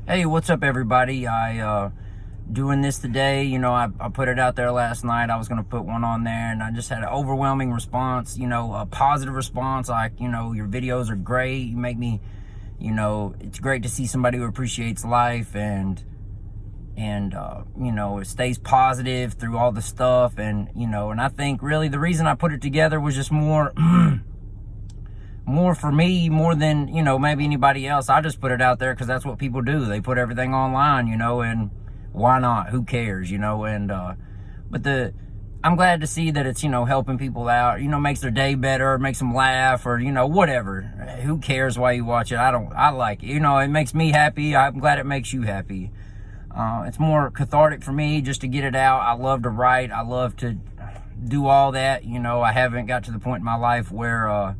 Hey, what's up, everybody? I doing this today. I put it out there last night. I was going to put one on there, and I just had an overwhelming response, a positive response. Like, your videos are great. You make me, it's great to see somebody who appreciates life and it stays positive through all the stuff. And I think really the reason I put it together was just more more for me, more than, maybe anybody else. I just put it out there because that's what people do. They put everything online, and why not? Who cares, but I'm glad to see that it's, helping people out, makes their day better, makes them laugh, or, whatever. Who cares why you watch it? I like it. It makes me happy. I'm glad it makes you happy. It's more cathartic for me just to get it out. I love to write. I love to do all that. I haven't got to the point in my life where,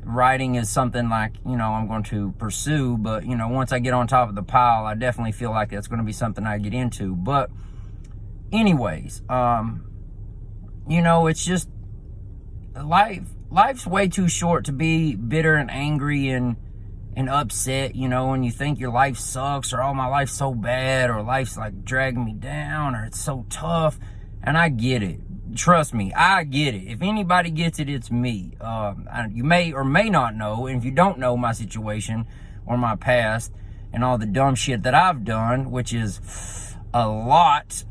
writing is something like, I'm going to pursue, but, once I get on top of the pile, I definitely feel like that's going to be something I get into. But anyways, it's just life's way too short to be bitter and angry and upset, and you think your life sucks, or, oh, my life's so bad, or life's like dragging me down, or it's so tough. And I get it. Trust me, I get it. If anybody gets it, it's me. You may or may not know, and if you don't know my situation or my past and all the dumb shit that I've done, which is a lot,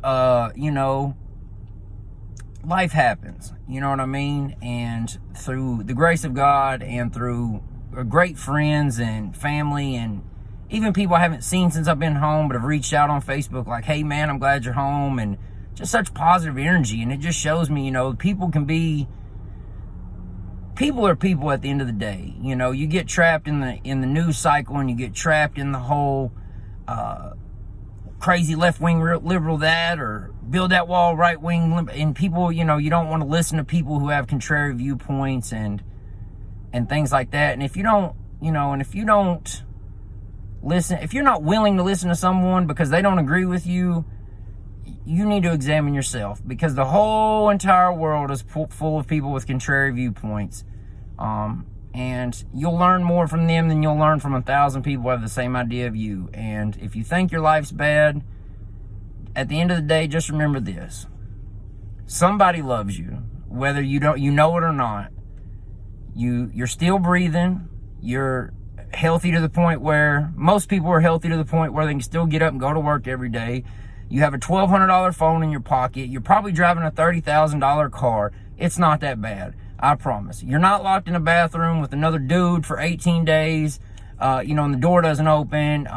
life happens. You know what I mean? And through the grace of God and through great friends and family and even people I haven't seen since I've been home but have reached out on Facebook like, hey, man, I'm glad you're home, and just such positive energy. And it just shows me, people are people at the end of the day. You get trapped in the news cycle, and you get trapped in the whole crazy left-wing liberal that, or build that wall right-wing, and people, you don't want to listen to people who have contrary viewpoints and things like that. And if you don't, if you don't listen, if you're not willing to listen to someone because they don't agree with you, you need to examine yourself, because the whole entire world is full of people with contrary viewpoints. And you'll learn more from them than you'll learn from 1,000 people who have the same idea of you. And if you think your life's bad, at the end of the day, just remember this. Somebody loves you, whether you know it or not. You're still breathing. You're healthy to the point where most people are healthy to the point where they can still get up and go to work every day. You have a $1,200 phone in your pocket. You're probably driving a $30,000 car. It's not that bad. I promise. You're not locked in a bathroom with another dude for 18 days, and the door doesn't open.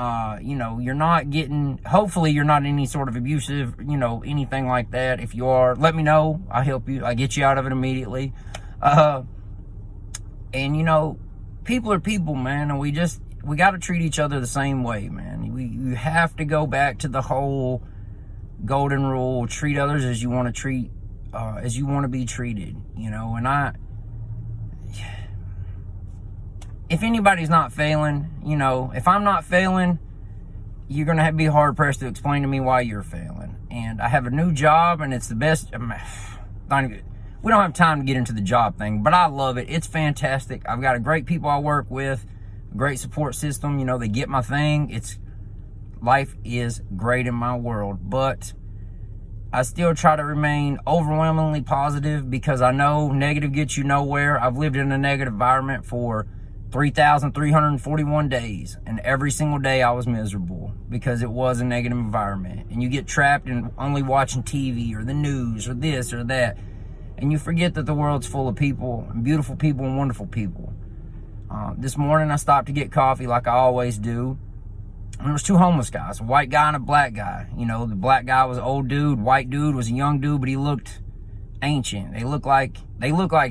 You're not getting, hopefully you're not any sort of abusive, anything like that. If you are, let me know. I'll help you. I'll get you out of it immediately. People are people, man, and we got to treat each other the same way, man. You have to go back to the whole golden rule: treat others as you want to be treated. And if anybody's not failing, if I'm not failing, you're gonna be hard pressed to explain to me why you're failing. And I have a new job, and it's the best. We don't have time to get into the job thing, but I love it. It's fantastic. I've got a great people I work with, a great support system. They get my thing. Life is great in my world, but I still try to remain overwhelmingly positive, because I know negative gets you nowhere. I've lived in a negative environment for 3,341 days, and every single day I was miserable because it was a negative environment. And you get trapped in only watching TV or the news or this or that, and you forget that the world's full of people, and beautiful people and wonderful people. This morning I stopped to get coffee like I always do. And there was two homeless guys, a white guy and a black guy. The black guy was an old dude, white dude was a young dude, but he looked ancient. They look like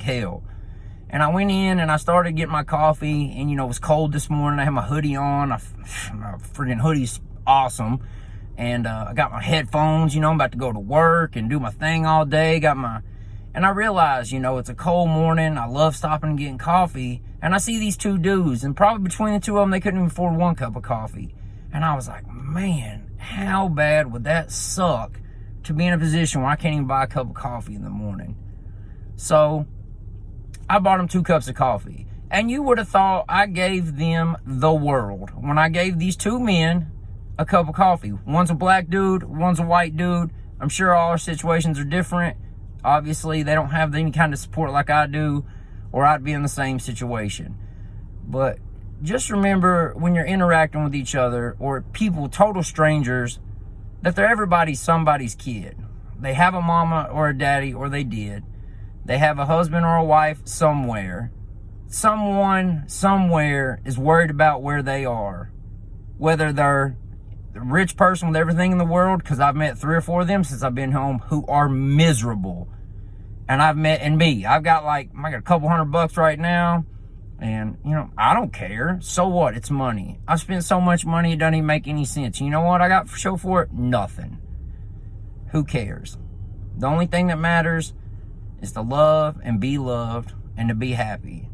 hell. And I went in and I started getting my coffee, and it was cold this morning. I had my hoodie on. My freaking hoodie's awesome. And I got my headphones, I'm about to go to work and do my thing all day. And I realized, it's a cold morning. I love stopping and getting coffee. And I see these two dudes, and probably between the two of them, they couldn't even afford one cup of coffee. And I was like, man, how bad would that suck to be in a position where I can't even buy a cup of coffee in the morning? So I bought them 2 cups of coffee. And you would have thought I gave them the world when I gave these two men a cup of coffee. One's a black dude, one's a white dude. I'm sure all our situations are different. Obviously, they don't have any kind of support like I do, or I'd be in the same situation. But just remember, when you're interacting with each other, or people, total strangers, that they're everybody's somebody's kid. They have a mama or a daddy, or they did. They have a husband or a wife somewhere. Someone somewhere is worried about where they are. Whether they're a rich person with everything in the world, because I've met 3 or 4 of them since I've been home who are miserable. And I've got a couple $100 right now. And, I don't care. So what? It's money. I've spent so much money, it doesn't even make any sense. You know what I got for show for it? Nothing. Who cares? The only thing that matters is to love and be loved and to be happy.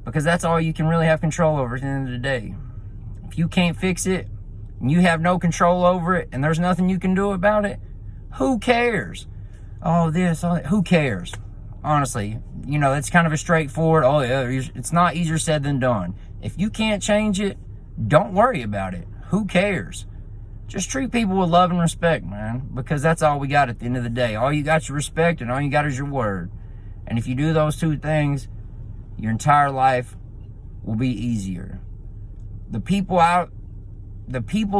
Because that's all you can really have control over at the end of the day. If you can't fix it, and you have no control over it, and there's nothing you can do about it, who cares? All that, who cares? Honestly, it's kind of a straightforward, it's not easier said than done. If you can't change it, don't worry about it. Who cares? Just treat people with love and respect, man, because that's all we got at the end of the day. All you got is your respect, and all you got is your word. And if you do those 2 things, your entire life will be easier. The people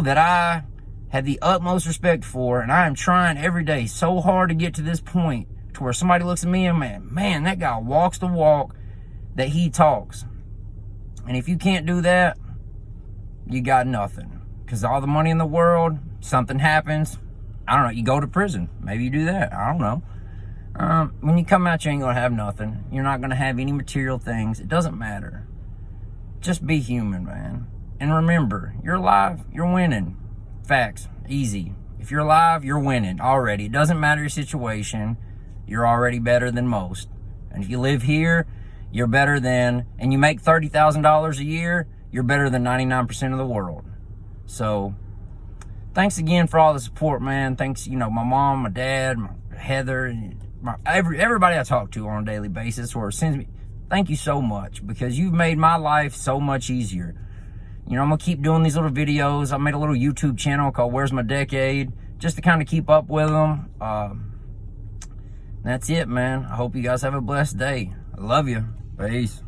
that I have the utmost respect for, and I am trying every day so hard to get to this point to where somebody looks at me and man, that guy walks the walk that he talks. And if you can't do that, you got nothing. Because all the money in the world, something happens, I don't know, you go to prison. Maybe you do that. I don't know. When you come out, you ain't gonna have nothing. You're not gonna have any material things. It doesn't matter. Just be human, man. And remember, you're alive, you're winning. Facts. Easy. If you're alive, you're winning already. It doesn't matter your situation. You're already better than most. And if you live here, you're better than, and you make $30,000 a year, you're better than 99% of the world. So, thanks again for all the support, man. Thanks, my mom, my dad, my Heather, everybody I talk to on a daily basis or sends me. Thank you so much, because you've made my life so much easier. I'm going to keep doing these little videos. I made a little YouTube channel called Where's My Decade, just to kind of keep up with them. That's it, man. I hope you guys have a blessed day. I love you. Peace.